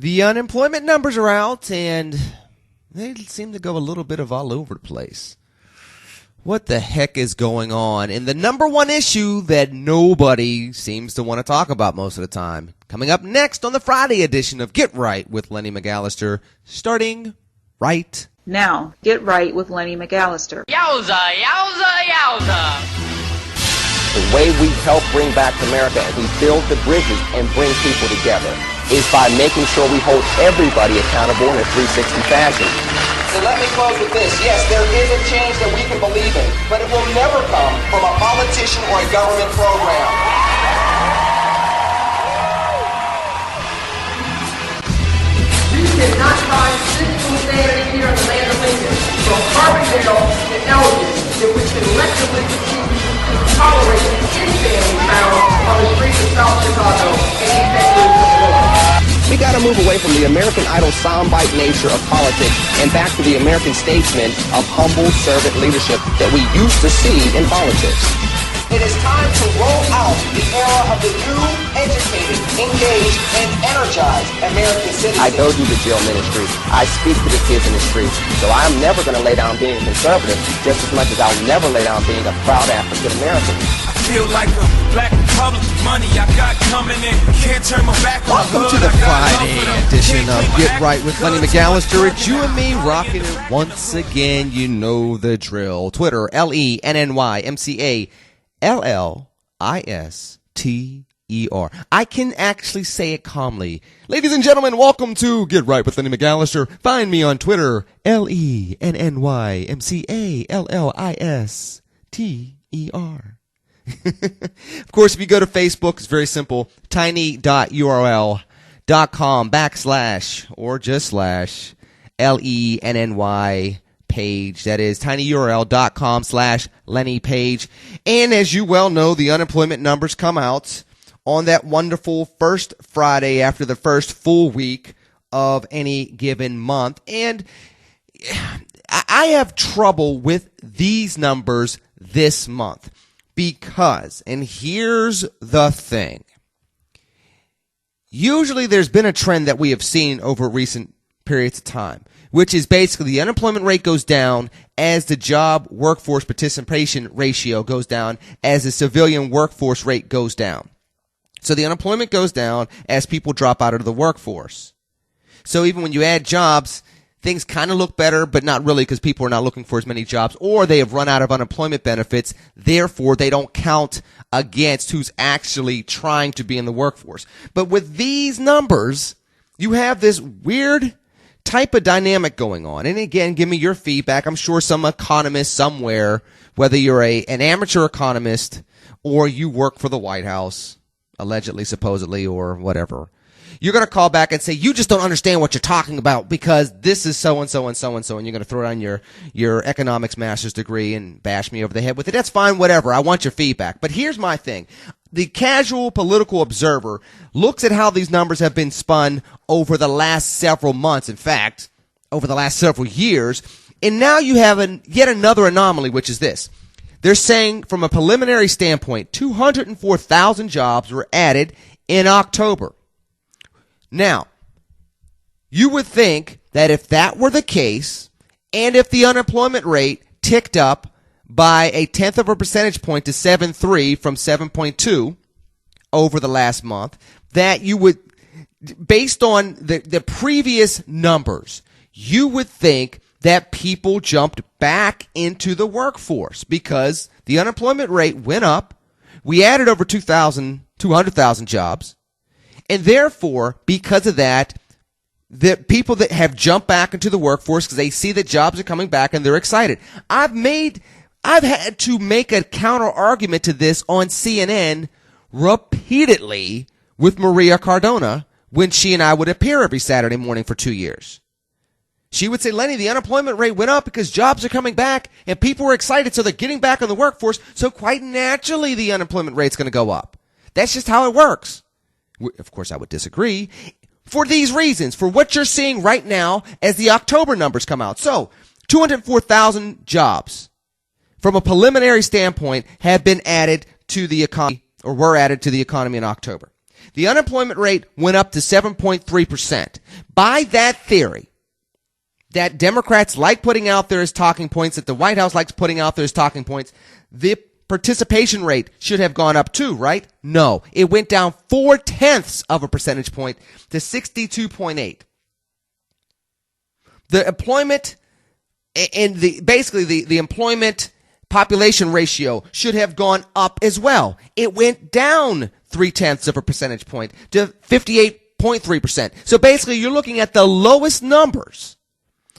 The unemployment numbers are out, and they seem to go a little bit of all over the place. What the heck is going on? And the number one issue that nobody seems to want to talk about most of the time. Coming up next on the Friday edition of Get Right with Lenny McAllister, starting right now. Get Right with Lenny McAllister. Yowza, yowza, yowza. The way we help bring back America and we build the bridges and bring people together is by making sure we hold everybody accountable in a 360 fashion. So let me close with this. Yes, there is a change that we can believe in, but it will never come from a politician or a government program. You cannot find physical sanity here in the land of Lincoln, from Carbondale to Elgin, that we can collectively continue to tolerate insanity power on the streets of South Chicago and East Texas. We got to move away from the American Idol soundbite nature of politics and back to the American statesman of humble servant leadership that we used to see in politics. It is time to roll out the era of the new, educated, engaged, and energized American citizens. I go do the jail ministry. I speak to the kids in the streets. So I'm never going to lay down being a conservative just as much as I'll never lay down being a proud African American. Feel like a black republic, money I got coming in, can't turn my back on. Welcome to the Friday edition of Get Right with Lenny McAllister. It's you and me rocking it once again. You know the drill. Twitter, LENNYMCALLISTER. I can actually say it calmly. Ladies and gentlemen, welcome to Get Right with Lenny McAllister. Find me on Twitter, LENNYMCALLISTER. Of course, if you go to Facebook, it's very simple. tiny.url.com / or just slash LENNY page. That is tinyurl.com / Lenny page. And as you well know, the unemployment numbers come out on that wonderful first Friday after the first full week of any given month. And I have trouble with these numbers this month. Because, and here's the thing, usually there's been a trend that we have seen over recent periods of time, which is basically the unemployment rate goes down as the job workforce participation ratio goes down, as the civilian workforce rate goes down. So the unemployment goes down as people drop out of the workforce. So even when you add jobs, things kind of look better, but not really because people are not looking for as many jobs, or they have run out of unemployment benefits. Therefore, they don't count against who's actually trying to be in the workforce. But with these numbers, you have this weird type of dynamic going on. And again, give me your feedback. I'm sure some economist somewhere, whether you're an amateur economist or you work for the White House, allegedly, supposedly, or whatever, you're going to call back and say, you just don't understand what you're talking about because this is so-and-so and so-and-so, and you're going to throw down your economics master's degree and bash me over the head with it. That's fine, whatever. I want your feedback. But here's my thing. The casual political observer looks at how these numbers have been spun over the last several months, in fact, over the last several years, and now you have yet another anomaly, which is this. They're saying, from a preliminary standpoint, 204,000 jobs were added in October. Now, you would think that if that were the case, and if the unemployment rate ticked up by 0.1 of a percentage point to 7.3 from 7.2 over the last month, that you would, based on the previous numbers, you would think that people jumped back into the workforce because the unemployment rate went up. We added over 200,000 jobs. And therefore, because of that, the people that have jumped back into the workforce because they see that jobs are coming back and they're excited. I've had to make a counter argument to this on CNN repeatedly with Maria Cardona when she and I would appear every Saturday morning for 2 years. She would say, Lenny, the unemployment rate went up because jobs are coming back and people are excited, so they're getting back in the workforce. So quite naturally, the unemployment rate's going to go up. That's just how it works. Of course, I would disagree for these reasons, for what you're seeing right now as the October numbers come out. So 204,000 jobs from a preliminary standpoint have been added to the economy, or were added to the economy in October. The unemployment rate went up to 7.3%. By that theory, that Democrats like putting out there as talking points, that the White House likes putting out there as talking points, the participation rate should have gone up too, right? No. It went down 0.4 of a percentage point to 62.8. The employment and the employment population ratio should have gone up as well. It went down 0.3 of a percentage point to 58.3%. So basically, you're looking at the lowest numbers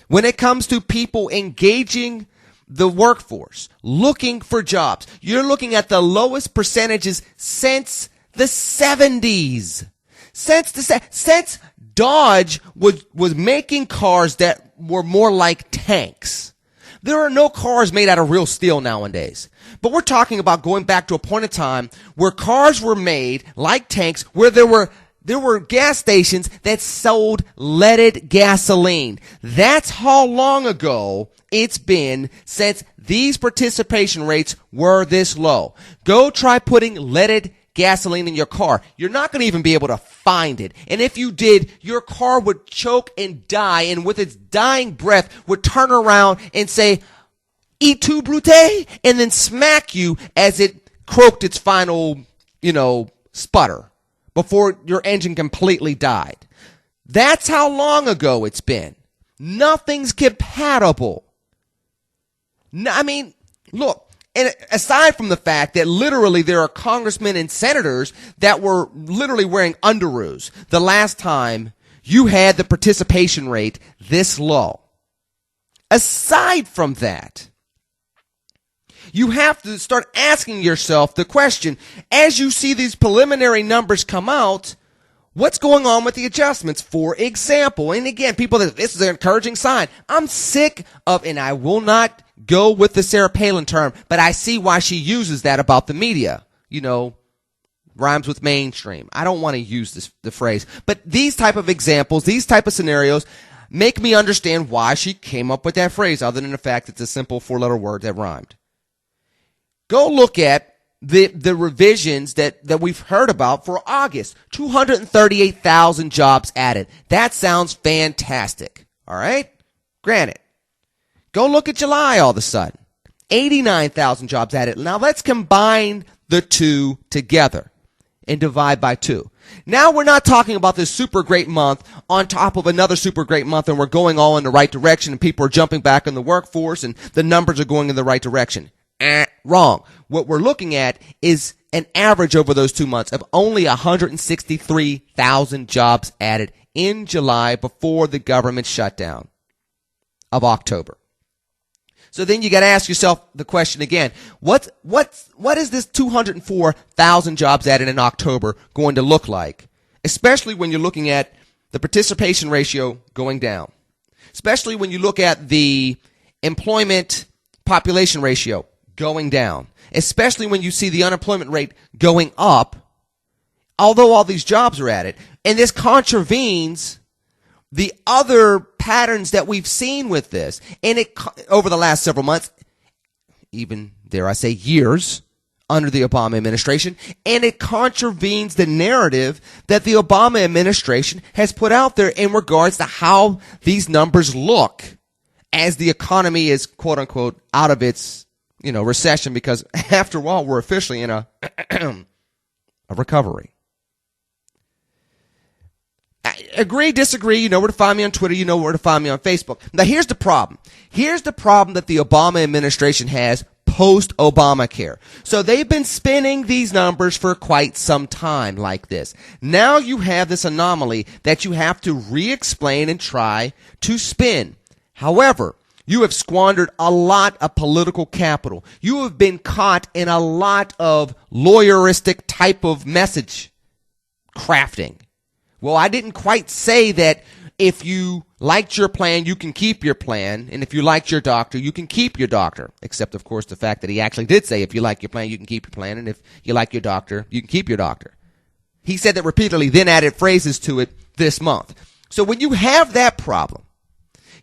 when it comes to people engaging the workforce, looking for jobs. You're looking at the lowest percentages since the 70s. Since Dodge was making cars that were more like tanks. There are no cars made out of real steel nowadays. But we're talking about going back to a point in time where cars were made like tanks, where there were gas stations that sold leaded gasoline. That's how long ago it's been since these participation rates were this low. Go try putting leaded gasoline in your car. You're not going to even be able to find it. And if you did, your car would choke and die, and with its dying breath would turn around and say, "Et tu, Brute?" and then smack you as it croaked its final, sputter before your engine completely died. That's how long ago it's been. Nothing's compatible. Look, and aside from the fact that literally there are congressmen and senators that were literally wearing underoos the last time you had the participation rate this low. Aside from that, you have to start asking yourself the question, as you see these preliminary numbers come out, what's going on with the adjustments? For example, and again, people, this is an encouraging sign. I'm sick of, and I will not go with the Sarah Palin term, but I see why she uses that about the media. Rhymes with mainstream. I don't want to use the phrase, but these type of examples, these type of scenarios make me understand why she came up with that phrase, other than the fact it's a simple 4-letter word that rhymed. Go look at the revisions that we've heard about for August. 238,000 jobs added. That sounds fantastic. All right? Granted. Go look at July all of a sudden. 89,000 jobs added. Now let's combine the two together and divide by 2. Now we're not talking about this super great month on top of another super great month, and we're going all in the right direction and people are jumping back in the workforce and the numbers are going in the right direction. Wrong. What we're looking at is an average over those 2 months of only 163,000 jobs added in July before the government shutdown of October. So then you got to ask yourself the question again, what is this 204,000 jobs added in October going to look like? Especially when you're looking at the participation ratio going down. Especially when you look at the employment population ratio going down. Especially when you see the unemployment rate going up, although all these jobs are added. And this contravenes the other patterns that we've seen with this, and it over the last several months, even dare I say years, under the Obama administration, and it contravenes the narrative that the Obama administration has put out there in regards to how these numbers look as the economy is, quote unquote, out of its recession, because after all, we're officially in a recovery. Agree, disagree, you know where to find me on Twitter, you know where to find me on Facebook. Now here's the problem. Here's the problem that the Obama administration has post-Obamacare. So they've been spinning these numbers for quite some time like this. Now you have this anomaly that you have to re-explain and try to spin. However, you have squandered a lot of political capital. You have been caught in a lot of lawyeristic type of message crafting. Well, I didn't quite say that if you liked your plan, you can keep your plan, and if you liked your doctor, you can keep your doctor. Except, of course, the fact that he actually did say if you like your plan, you can keep your plan, and if you like your doctor, you can keep your doctor. He said that repeatedly, then added phrases to it this month. So when you have that problem,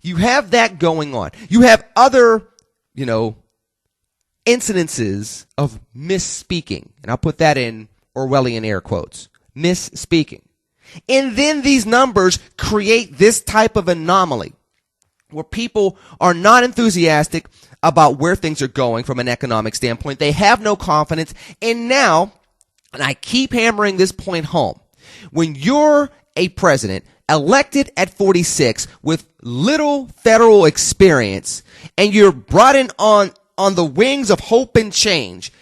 you have that going on, you have other, incidences of misspeaking, and I'll put that in Orwellian air quotes, misspeaking. And then these numbers create this type of anomaly where people are not enthusiastic about where things are going from an economic standpoint. They have no confidence. And now, and I keep hammering this point home, when you're a president elected at 46 with little federal experience and you're brought in on the wings of hope and change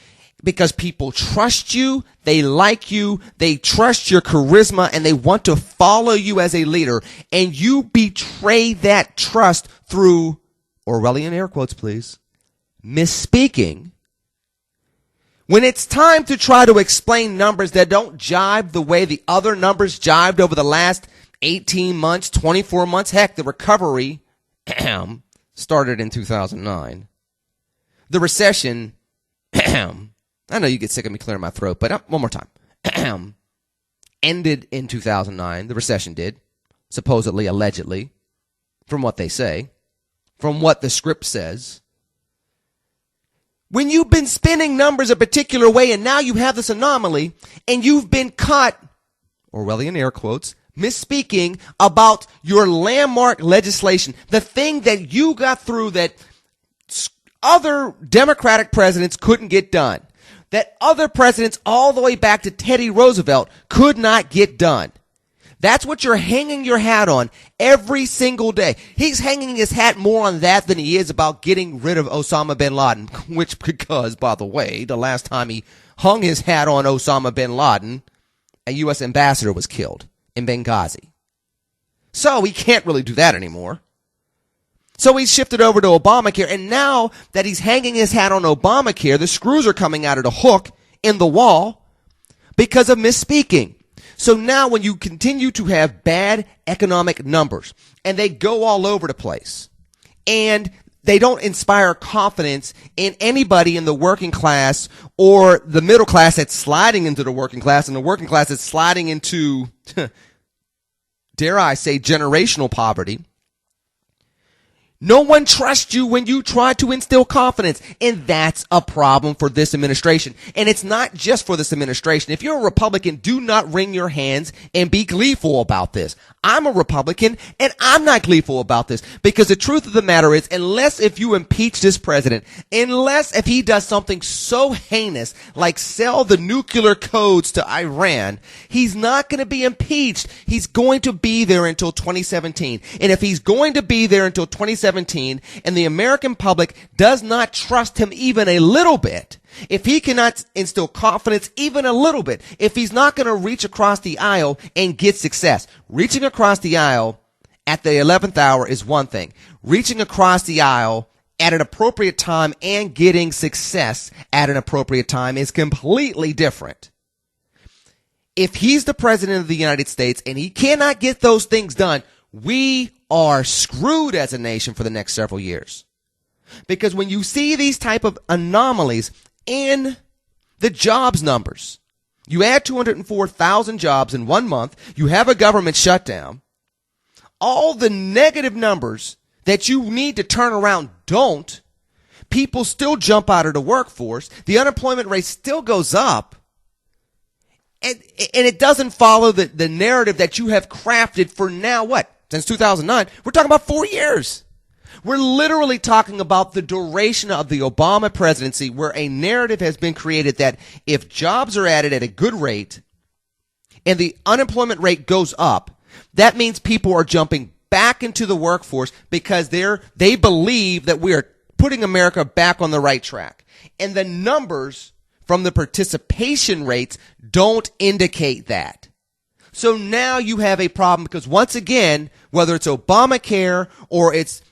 because people trust you, they like you, they trust your charisma, and they want to follow you as a leader, and you betray that trust through, Orwellian air quotes please, misspeaking. When it's time to try to explain numbers that don't jibe the way the other numbers jibed over the last 18 months, 24 months, heck, the recovery started in 2009. The recession, I know you get sick of me clearing my throat, but one more time. Ended in 2009. The recession did, supposedly, allegedly, from what they say, from what the script says. When you've been spinning numbers a particular way and now you have this anomaly and you've been caught, Orwellian air quotes, misspeaking about your landmark legislation, the thing that you got through that other Democratic presidents couldn't get done, that other presidents all the way back to Teddy Roosevelt could not get done. That's what you're hanging your hat on every single day. He's hanging his hat more on that than he is about getting rid of Osama bin Laden, which, because, by the way, the last time he hung his hat on Osama bin Laden, a U.S. ambassador was killed in Benghazi. So he can't really do that anymore. So he's shifted over to Obamacare, and now that he's hanging his hat on Obamacare, the screws are coming out of the hook in the wall because of misspeaking. So now when you continue to have bad economic numbers, and they go all over the place, and they don't inspire confidence in anybody in the working class or the middle class that's sliding into the working class, and the working class that's sliding into, dare I say, generational poverty, no one trusts you when you try to instill confidence, and that's a problem for this administration. And it's not just for this administration. If you're a Republican, do not wring your hands and be gleeful about this. I'm a Republican, and I'm not gleeful about this, because the truth of the matter is, unless if you impeach this president, unless if he does something so heinous like sell the nuclear codes to Iran, he's not going to be impeached. He's going to be there until 2017. And if he's going to be there until 2017, and the American public does not trust him even a little bit, if he cannot instill confidence even a little bit, if he's not going to reach across the aisle and get success, reaching across the aisle at the 11th hour is one thing. Reaching across the aisle at an appropriate time and getting success at an appropriate time is completely different. If he's the president of the United States and he cannot get those things done, we are screwed as a nation for the next several years. Because when you see these type of anomalies in the jobs numbers, you add 204,000 jobs in 1 month, you have a government shutdown, all the negative numbers that you need to turn around don't, people still jump out of the workforce, the unemployment rate still goes up, and it doesn't follow the narrative that you have crafted for now, what? Since 2009, we're talking about 4 years. We're literally talking about the duration of the Obama presidency, where a narrative has been created that if jobs are added at a good rate and the unemployment rate goes up, that means people are jumping back into the workforce because they believe that we are putting America back on the right track. And the numbers from the participation rates don't indicate that. So now you have a problem because, once again, whether it's Obamacare or it's,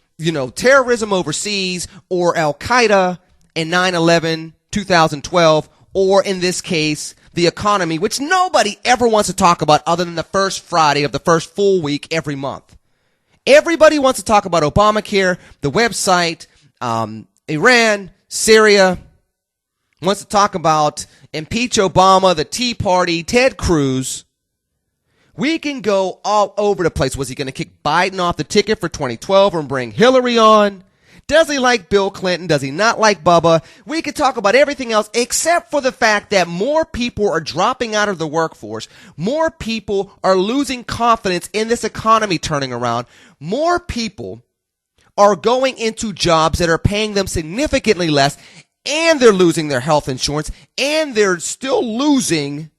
terrorism overseas or Al-Qaeda in 9/11, 2012, or in this case, the economy, which nobody ever wants to talk about other than the first Friday of the first full week every month. Everybody wants to talk about Obamacare, the website, Iran, Syria, wants to talk about impeach Obama, the Tea Party, Ted Cruz. We can go all over the place. Was he going to kick Biden off the ticket for 2012 and bring Hillary on? Does he like Bill Clinton? Does he not like Bubba? We could talk about everything else except for the fact that more people are dropping out of the workforce. More people are losing confidence in this economy turning around. More people are going into jobs that are paying them significantly less, and they're losing their health insurance, and they're still losing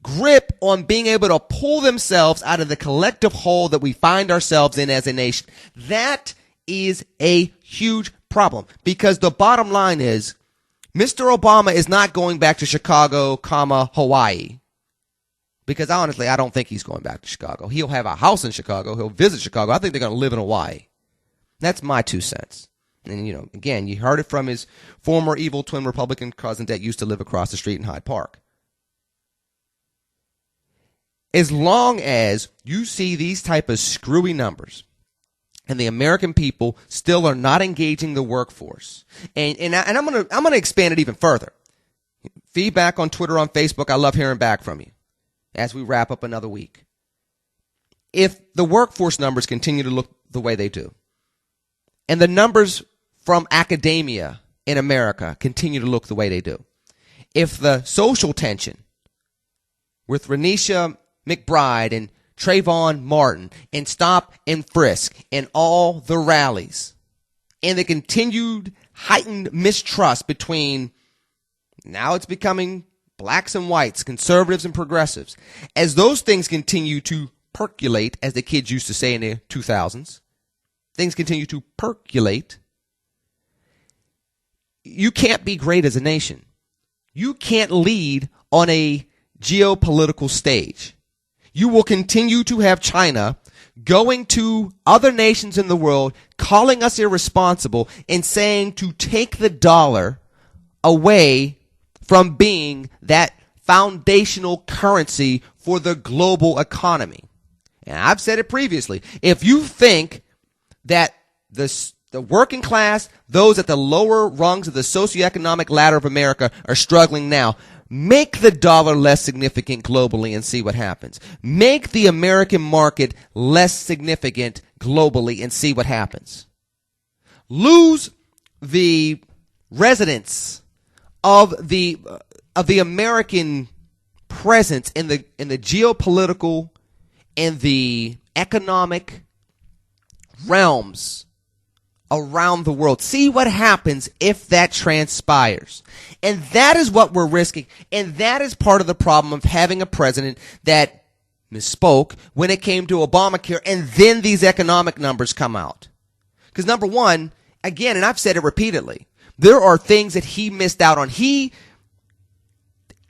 grip on being able to pull themselves out of the collective hole that we find ourselves in as a nation. That is a huge problem, because the bottom line is Mr. Obama is not going back to Chicago, Hawaii. Because honestly, I don't think he's going back to Chicago. He'll have a house in Chicago. He'll visit Chicago. I think they're going to live in Hawaii. That's my 2 cents. And, you know, again, you heard it from his former evil twin Republican cousin that used to live across the street in Hyde Park. As long as you see these type of screwy numbers and the American people still are not engaging the workforce, and I'm gonna expand it even further. Feedback on Twitter, on Facebook. I love hearing back from you as we wrap up another week. If the workforce numbers continue to look the way they do, and the numbers from academia in America continue to look the way they do, if the social tension with Renisha McBride and Trayvon Martin and Stop and Frisk and all the rallies and the continued heightened mistrust between, now it's becoming blacks and whites, conservatives and progressives, as those things continue to percolate, as the kids used to say in the 2000s, things continue to percolate, you can't be great as a nation. You can't lead on a geopolitical stage. You will continue to have China going to other nations in the world, calling us irresponsible and saying to take the dollar away from being that foundational currency for the global economy. And I've said it previously. If you think that the working class, those at the lower rungs of the socioeconomic ladder of America are struggling now, make the dollar less significant globally and see what happens. Make the American market less significant globally and see what happens. Lose the residents of the American presence in the geopolitical and the economic realms around the world. See what happens if that transpires. And that is what we're risking. And that is part of the problem of having a president that misspoke when it came to Obamacare, and then these economic numbers come out. Because number one, again, and I've said it repeatedly, there are things that he missed out on. He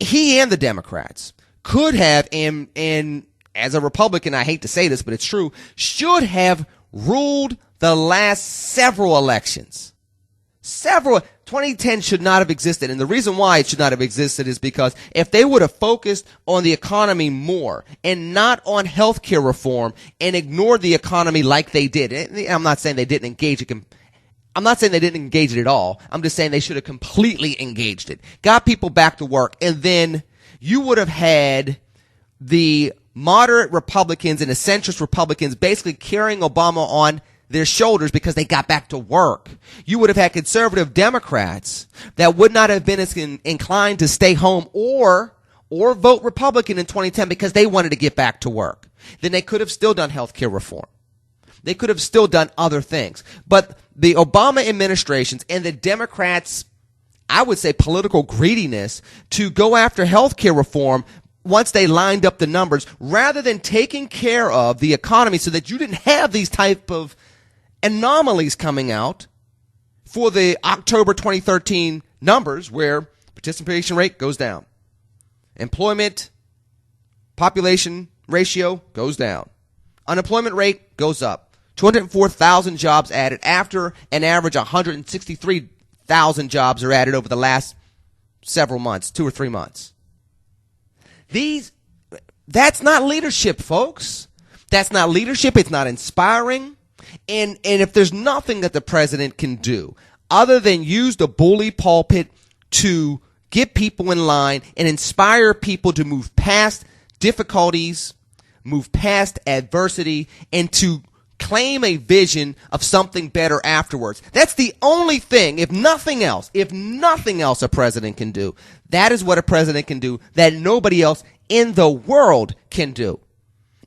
and the Democrats could have, and as a Republican, I hate to say this, but it's true, should have ruled the last several elections. 2010 should not have existed. And the reason why it should not have existed is because if they would have focused on the economy more and not on healthcare reform and ignored the economy like they did, I'm not saying they didn't engage it. I'm not saying they didn't engage it at all. I'm just saying they should have completely engaged it, got people back to work, and then you would have had the moderate Republicans and the centrist Republicans basically carrying Obama on their shoulders because they got back to work. You would have had conservative Democrats that would not have been as inclined to stay home or vote Republican in 2010 because they wanted to get back to work. Then they could have still done health care reform. They could have still done other things. But the Obama administrations and the Democrats, I would say political greediness to go after health care reform once they lined up the numbers, rather than taking care of the economy so that you didn't have these type of anomalies coming out for the October 2013 numbers where participation rate goes down, employment population ratio goes down, unemployment rate goes up, 204,000 jobs added after an average 163,000 jobs are added over the last several months, 2 or 3 months. That's not leadership, folks. That's not leadership. It's not inspiring. And if there's nothing that the president can do other than use the bully pulpit to get people in line and inspire people to move past difficulties, move past adversity, and to claim a vision of something better afterwards. That's the only thing, if nothing else a president can do. That is what a president can do that nobody else in the world can do.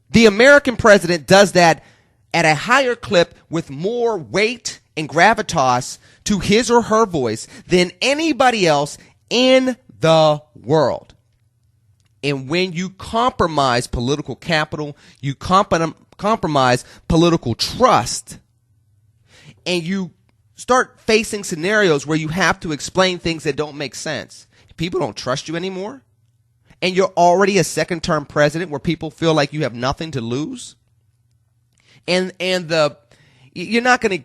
The American president does that at a higher clip with more weight and gravitas to his or her voice than anybody else in the world. And when you compromise political capital, you compromise political trust, and you start facing scenarios where you have to explain things that don't make sense. People don't trust you anymore, and you're already a second-term president where people feel like you have nothing to lose. And you're not going to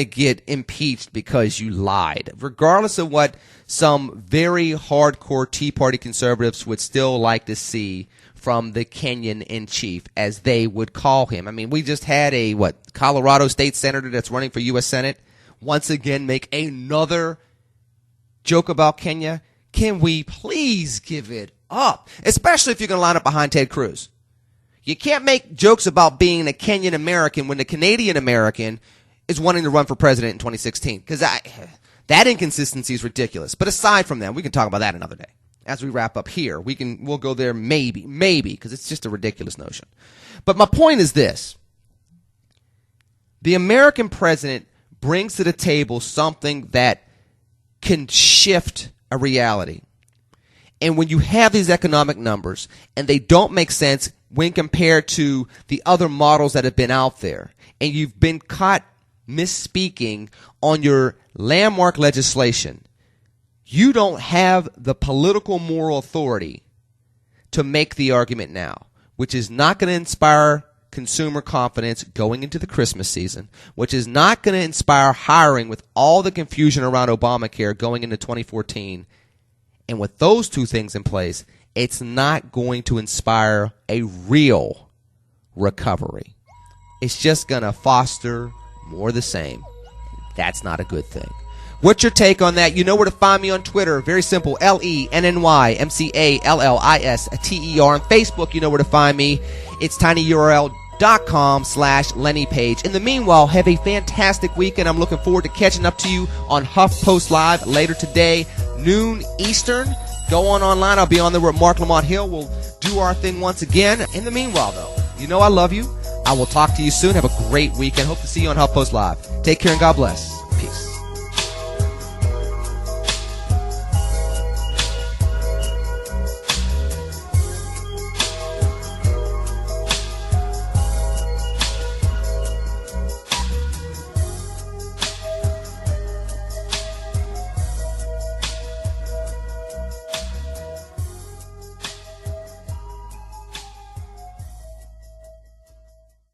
get impeached because you lied, regardless of what some very hardcore Tea Party conservatives would still like to see from the Kenyan in chief, as they would call him. I mean, we just had a Colorado state senator that's running for U.S. Senate once again make another joke about Kenya. Can we please give it up? Especially if you're going to line up behind Ted Cruz. You can't make jokes about being a Kenyan American when the Canadian American is wanting to run for president in 2016. Because that inconsistency is ridiculous. But aside from that, we can talk about that another day. As we wrap up here, we'll go there maybe, because it's just a ridiculous notion. But my point is this. The American president brings to the table something that can shift a reality. And when you have these economic numbers and they don't make sense when compared to the other models that have been out there, and you've been caught misspeaking on your landmark legislation, you don't have the political moral authority to make the argument now, which is not going to inspire consumer confidence going into the Christmas season, which is not going to inspire hiring with all the confusion around Obamacare going into 2014. And with those two things in place, it's not going to inspire a real recovery. It's just going to foster more of the same. That's not a good thing. What's your take on that? You know where to find me on Twitter. Very simple. LennyMcAllister. On Facebook, you know where to find me. It's tinyurl.com/Lenny Page. In the meanwhile, have a fantastic weekend. I'm looking forward to catching up to you on HuffPost Live later today, noon Eastern. Go on online. I'll be on there with Mark Lamont Hill. We'll do our thing once again. In the meanwhile, though, you know I love you. I will talk to you soon. Have a great weekend. Hope to see you on HuffPost Live. Take care and God bless.